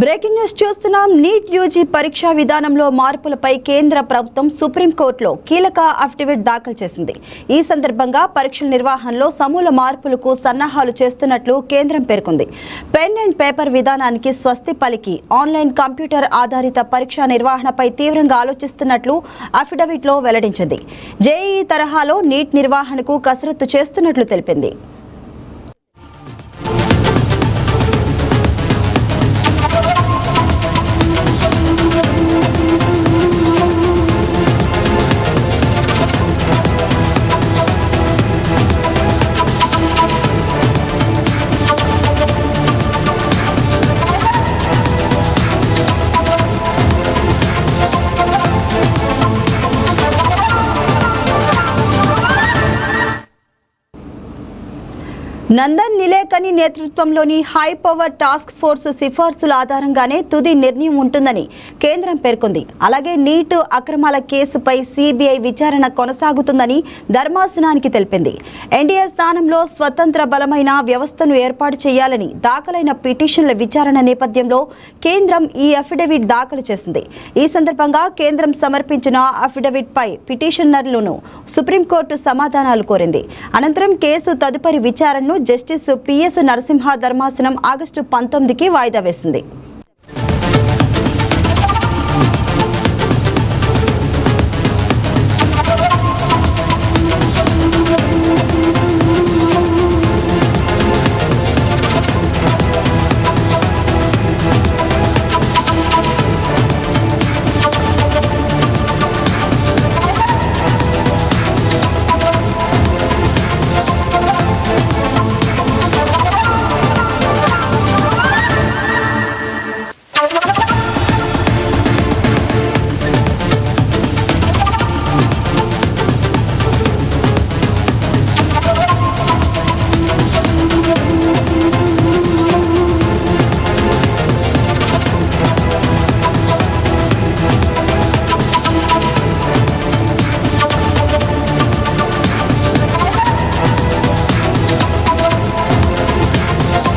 Breaking news చూస్తున్నాం. NEET UG పరీక్షా విధానంలో మార్పులపై కేంద్ర ప్రభుత్వం సుప్రీంకోర్టులో కీలక అఫిడవిట్ దాఖలు చేసింది. ఈ సందర్భంగా పరీక్షల నిర్వహణలో సమూల మార్పులకు సన్నాహాలు చేస్తున్నట్లు కేంద్రం పేర్కొంది. పెన్ అండ్ పేపర్ విధానానికి స్వస్తి పలికి ఆన్లైన్ కంప్యూటర్ ఆధారిత పరీక్షా నిర్వహణపై తీవ్రంగా ఆలోచిస్తున్నట్లు అఫిడవిట్లో వెల్లడించింది. జేఈఈ తరహాలో నీట్ నిర్వహణకు కసరత్తు చేస్తున్నట్లు తెలిపింది. నందన్ నిలేకని నేతృత్వంలోని హై పవర్ టాస్క్ ఫోర్స్ సిఫార్సుల ఆధారంగానే తుది నిర్ణయం ఉంటుందని కేంద్రం పేర్కొంది. అలాగే నీట్ అక్రమాల కేసుపై సిబిఐ విచారణ కొనసాగుతుందని ధర్మాసనానికి తెలిపింది. ఎన్డీఏ స్థానంలో స్వతంత్ర బలమైన వ్యవస్థను ఏర్పాటు చేయాలని దాఖలైన పిటిషన్ల విచారణ నేపథ్యంలో కేంద్రం ఈ అఫిడవిట్ దాఖలు చేసింది. ఈ సందర్భంగా కేంద్రం సమర్పించిన అఫిడవిట్ పై పిటిషనర్లను సుప్రీంకోర్టు సమాధానాలు కోరింది. అనంతరం కేసు తదుపరి విచారణను జస్టిస్ పిఎస్ నరసింహ ధర్మాసనం ఆగస్టు 19కి వాయిదా వేసింది.